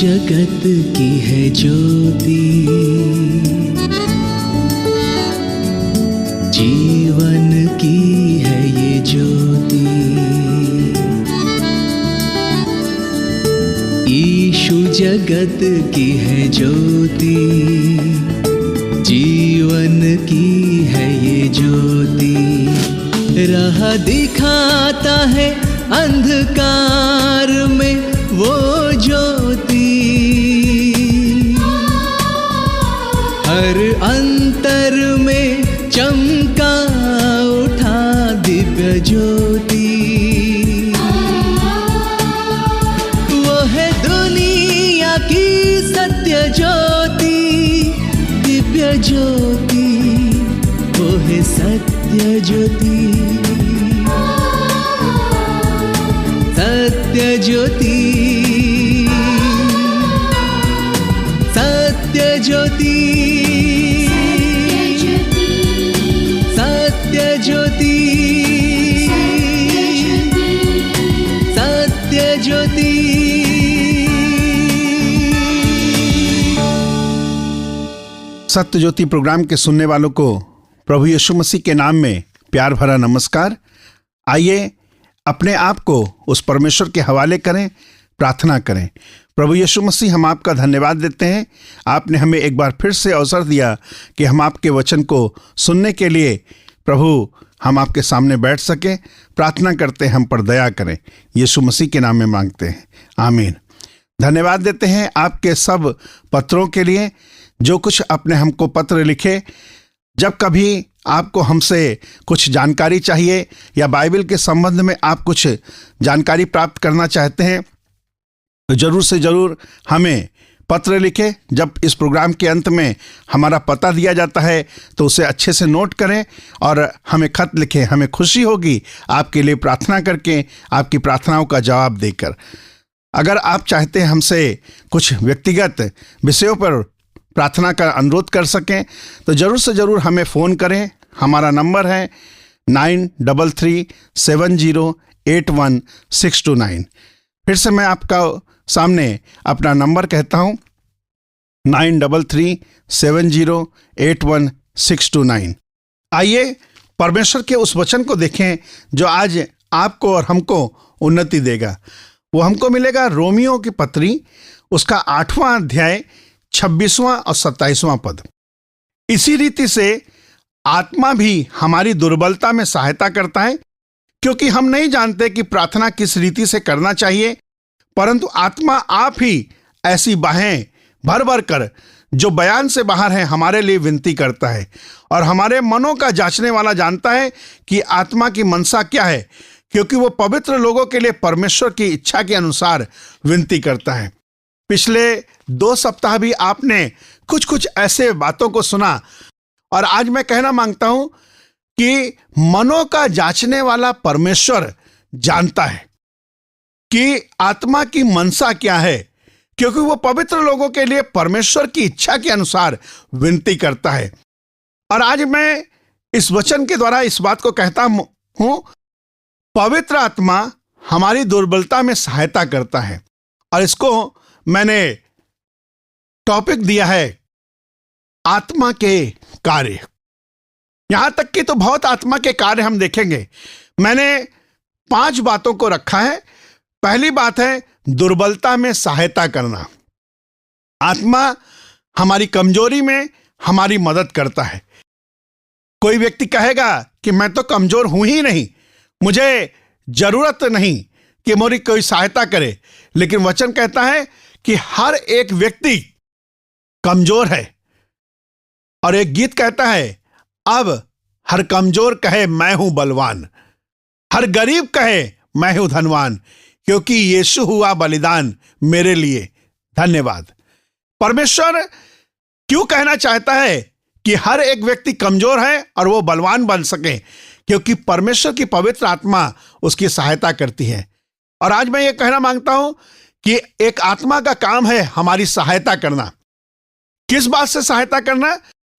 जगत की है ज्योति, जीवन की है ये ज्योति। यीशु जगत की है ज्योति, जीवन की है ये ज्योति। राह दिखाता है अंधकार में वो ज्योति, हर अंतर में चमका उठा दिव्य ज्योति। वो है दुनिया की सत्य ज्योति, दिव्य ज्योति, वो है सत्य ज्योति, सत्य ज्योति, सत्य ज्योति, सत्य ज्योति, सत्य ज्योति। सत्य ज्योति प्रोग्राम के सुनने वालों को प्रभु यीशु मसीह के नाम में प्यार भरा नमस्कार। आइए अपने आप को उस परमेश्वर के हवाले करें, प्रार्थना करें। प्रभु यीशु मसीह, हम आपका धन्यवाद देते हैं। आपने हमें एक बार फिर से अवसर दिया कि हम आपके वचन को सुनने के लिए प्रभु हम आपके सामने बैठ सकें। प्रार्थना करते हैं हम पर दया करें, यीशु मसीह के नाम में मांगते हैं, आमीन। धन्यवाद देते हैं आपके सब पत्रों के लिए, जो कुछ आपने हमको पत्र लिखे। जब कभी आपको हमसे कुछ जानकारी चाहिए या बाइबल के संबंध में आप कुछ जानकारी प्राप्त करना चाहते हैं तो जरूर से जरूर हमें पत्र लिखें। जब इस प्रोग्राम के अंत में हमारा पता दिया जाता है तो उसे अच्छे से नोट करें और हमें खत लिखें। हमें खुशी होगी आपके लिए प्रार्थना करके, आपकी प्रार्थनाओं का जवाब देकर। अगर आप चाहते हैं हमसे कुछ व्यक्तिगत विषयों पर प्रार्थना का अनुरोध कर सकें तो जरूर से जरूर हमें फ़ोन करें। हमारा नंबर है 9330811629। फिर से मैं आपका सामने अपना नंबर कहता हूँ, 9330811629। आइए परमेश्वर के उस वचन को देखें जो आज आपको और हमको उन्नति देगा। वो हमको मिलेगा रोमियो की पत्री, उसका 8वां अध्याय 26वां और 27वां पद। इसी रीति से आत्मा भी हमारी दुर्बलता में सहायता करता है, क्योंकि हम नहीं जानते कि प्रार्थना किस रीति से करना चाहिए, परंतु आत्मा आप ही ऐसी बाहें भर भर कर जो बयान से बाहर है हमारे लिए विनती करता है। और हमारे मनों का जांचने वाला जानता है कि आत्मा की मनसा क्या है, क्योंकि वो पवित्र लोगों के लिए परमेश्वर की इच्छा के अनुसार विनती करता है। पिछले 2 सप्ताह भी आपने कुछ कुछ ऐसे बातों को सुना और आज मैं कहना मांगता हूं कि मनों का जांचने वाला परमेश्वर जानता है कि आत्मा की मनसा क्या है, क्योंकि वो पवित्र लोगों के लिए परमेश्वर की इच्छा के अनुसार विनती करता है। और आज मैं इस वचन के द्वारा इस बात को कहता हूं, पवित्र आत्मा हमारी दुर्बलता में सहायता करता है। और इसको मैंने टॉपिक दिया है आत्मा के कार्य। यहां तक कि तो बहुत आत्मा के कार्य हम देखेंगे। मैंने 5 बातों को रखा है। पहली बात है दुर्बलता में सहायता करना। आत्मा हमारी कमजोरी में हमारी मदद करता है। कोई व्यक्ति कहेगा कि मैं तो कमजोर हूं ही नहीं, मुझे जरूरत नहीं कि मेरी कोई सहायता करे, लेकिन वचन कहता है कि हर एक व्यक्ति कमजोर है। और एक गीत कहता है, अब हर कमजोर कहे मैं हूं बलवान, हर गरीब कहे मैं हूं धनवान, क्योंकि यीशु हुआ बलिदान मेरे लिए। धन्यवाद। परमेश्वर क्यों कहना चाहता है कि हर एक व्यक्ति कमजोर है और वो बलवान बन सके? क्योंकि परमेश्वर की पवित्र आत्मा उसकी सहायता करती है। और आज मैं ये कहना मांगता हूं कि एक आत्मा का काम है हमारी सहायता करना। किस बात से सहायता करना?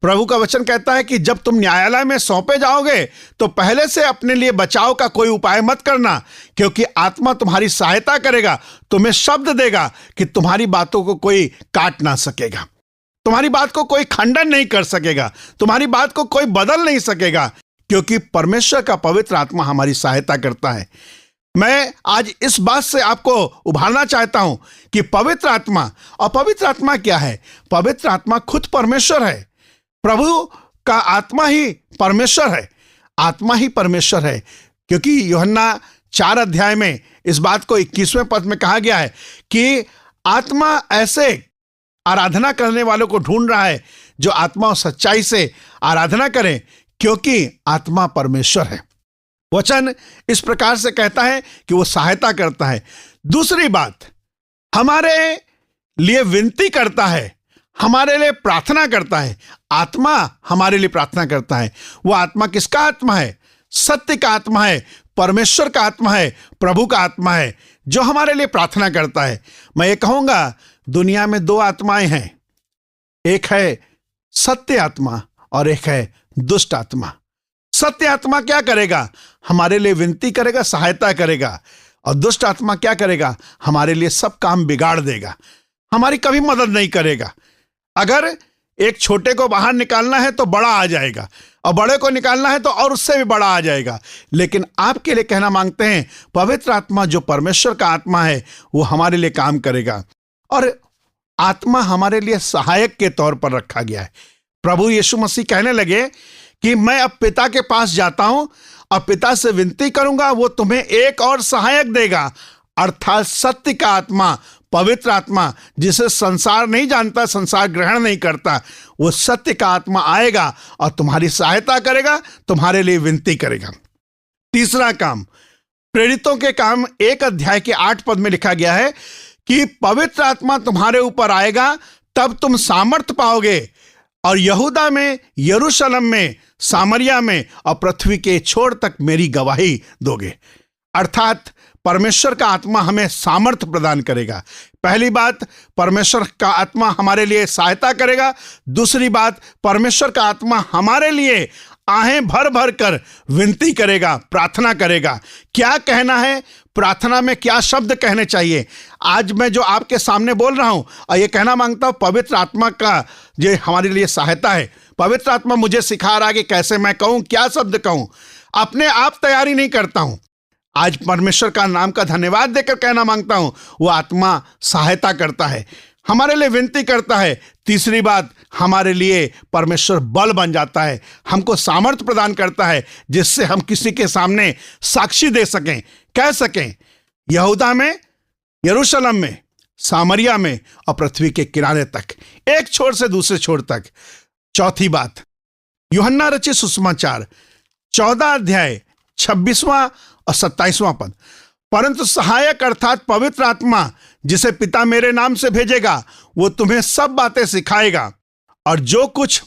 प्रभु का वचन कहता है कि जब तुम न्यायालय में सौंपे जाओगे तो पहले से अपने लिए बचाव का कोई उपाय मत करना, क्योंकि आत्मा तुम्हारी सहायता करेगा, तुम्हें शब्द देगा कि तुम्हारी बातों को कोई काट ना सकेगा, तुम्हारी बात को कोई खंडन नहीं कर सकेगा, तुम्हारी बात को कोई बदल नहीं सकेगा, क्योंकि परमेश्वर का पवित्र आत्मा हमारी सहायता करता है। मैं आज इस बात से आपको उभारना चाहता हूं कि पवित्र आत्मा, और पवित्र आत्मा क्या है? पवित्र आत्मा खुद परमेश्वर है। प्रभु का आत्मा ही परमेश्वर है, आत्मा ही परमेश्वर है, क्योंकि यूहन्ना 4 अध्याय में इस बात को 21वें पद में कहा गया है कि आत्मा ऐसे आराधना करने वालों को ढूंढ रहा है जो आत्मा और सच्चाई से आराधना करें, क्योंकि आत्मा परमेश्वर है। वचन इस प्रकार से कहता है कि वो सहायता करता है। दूसरी बात, हमारे लिए विनती करता है, हमारे लिए प्रार्थना करता है। आत्मा हमारे लिए प्रार्थना करता है। वो आत्मा किसका आत्मा है? सत्य का आत्मा है, परमेश्वर का आत्मा है, प्रभु का आत्मा है, जो हमारे लिए प्रार्थना करता है। मैं ये कहूंगा, दुनिया में 2 आत्माएं हैं, एक है सत्य आत्मा और एक है दुष्ट आत्मा। सत्य आत्मा क्या करेगा? हमारे लिए विनती करेगा, सहायता करेगा, और दुष्ट आत्मा क्या करेगा? हमारे लिए सब काम बिगाड़ देगा, हमारी कभी मदद नहीं करेगा। अगर एक छोटे को बाहर निकालना है तो बड़ा आ जाएगा, और बड़े को निकालना है तो और उससे भी बड़ा आ जाएगा। लेकिन आपके लिए कहना मांगते हैं, पवित्र आत्मा जो परमेश्वर का आत्मा है वो हमारे लिए काम करेगा, और आत्मा हमारे लिए सहायक के तौर पर रखा गया है। प्रभु यीशु मसीह कहने लगे कि मैं अब पिता के पास जाता हूं और पिता से विनती करूंगा, वो तुम्हें एक और सहायक देगा, अर्थात सत्य का आत्मा, पवित्र आत्मा, जिसे संसार नहीं जानता, संसार ग्रहण नहीं करता। वो सत्य का आत्मा आएगा और तुम्हारी सहायता करेगा, तुम्हारे लिए विनती करेगा। तीसरा काम, प्रेरितों के काम 1 अध्याय के 8 पद में लिखा गया है कि पवित्र आत्मा तुम्हारे ऊपर आएगा, तब तुम सामर्थ पाओगे और यहूदा में, यरूशलेम में, सामरिया में और पृथ्वी के छोर तक मेरी गवाही दोगे। अर्थात परमेश्वर का आत्मा हमें सामर्थ प्रदान करेगा। पहली बात, परमेश्वर का आत्मा हमारे लिए सहायता करेगा। दूसरी बात, परमेश्वर का आत्मा हमारे लिए आहें भर भर कर विनती करेगा, प्रार्थना करेगा। क्या कहना है, प्रार्थना में क्या शब्द कहने चाहिए, आज मैं जो आपके सामने बोल रहा हूं, और ये कहना मांगता हूं, पवित्र आत्मा का जो हमारे लिए सहायता है। पवित्र आत्मा मुझे सिखा रहा है कि कैसे मैं कहूं, क्या शब्द कहूं। अपने आप तैयारी नहीं करता हूं, आज परमेश्वर का नाम का धन्यवाद देकर कहना मांगता हूं। वो आत्मा सहायता करता है, हमारे लिए विनती करता है। तीसरी बात, हमारे लिए परमेश्वर बल बन जाता है, हमको सामर्थ्य प्रदान करता है, जिससे हम किसी के सामने साक्षी दे सकें, कह सकें, यहूदा में, यरूशलेम में, सामरिया में और पृथ्वी के किनारे तक, एक छोर से दूसरे छोर तक। चौथी बात, यूहन्ना रचित सुसमाचार 14 अध्याय 26वां और 27वां पद, परंतु सहायक अर्थात पवित्र आत्मा जिसे पिता मेरे नाम से भेजेगा, वो तुम्हें सब बातें सिखाएगा और जो कुछ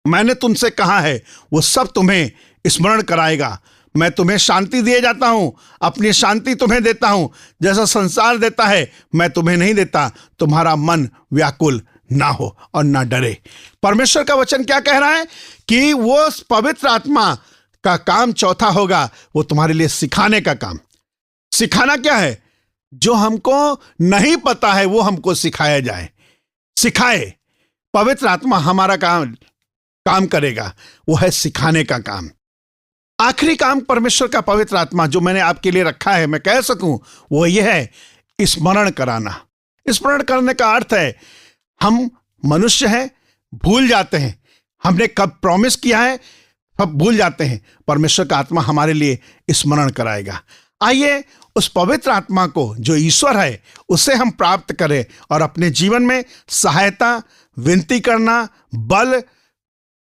मैंने तुमसे कहा है वो सब तुम्हें स्मरण कराएगा। मैं तुम्हें शांति दिए जाता हूं, अपनी शांति तुम्हें देता हूं, जैसा संसार देता है मैं तुम्हें नहीं देता। तुम्हारा मन व्याकुल ना हो और ना डरे। परमेश्वर का वचन क्या कह रहा है कि वो पवित्र आत्मा का काम चौथा होगा, वो तुम्हारे लिए सिखाने का काम। सिखाना क्या है? जो हमको नहीं पता है वो हमको सिखाया जाए, सिखाए। पवित्र आत्मा हमारा काम करेगा, वो है सिखाने का काम। आखिरी काम परमेश्वर का पवित्र आत्मा जो मैंने आपके लिए रखा है, मैं कह सकूं, वो ये है स्मरण कराना। स्मरण करने का अर्थ है, हम मनुष्य हैं, भूल जाते हैं, हमने कब प्रॉमिस किया है सब भूल जाते हैं। परमेश्वर का आत्मा हमारे लिए स्मरण कराएगा। आइए उस पवित्र आत्मा को जो ईश्वर है उसे हम प्राप्त करें और अपने जीवन में सहायता, विनती करना, बल,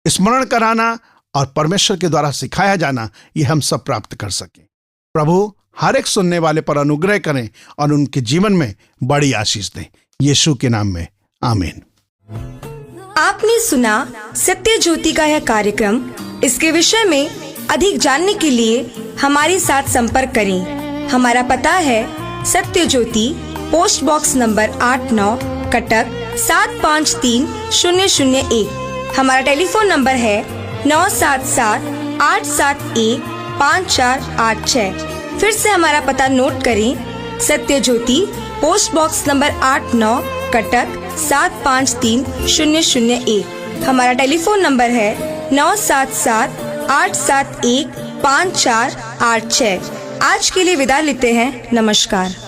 स्मरण कराना और परमेश्वर के द्वारा सिखाया जाना, ये हम सब प्राप्त कर सकें। प्रभु हर एक सुनने वाले पर अनुग्रह करें और उनके जीवन में बड़ी आशीष दें। यीशु के नाम में आमीन। आपने सुना सत्य ज्योति का यह कार्यक्रम। इसके विषय में अधिक जानने के लिए हमारे साथ संपर्क करें। हमारा पता है सत्य ज्योति, पोस्ट बॉक्स नंबर 89, कटक 753001, हमारा टेलीफोन नंबर है 9778715486। फिर से हमारा पता नोट करें, सत्य ज्योति, पोस्ट बॉक्स नंबर 89, कटक 753001। हमारा टेलीफोन नंबर है 9778715486। आज के लिए विदा लेते हैं। नमस्कार।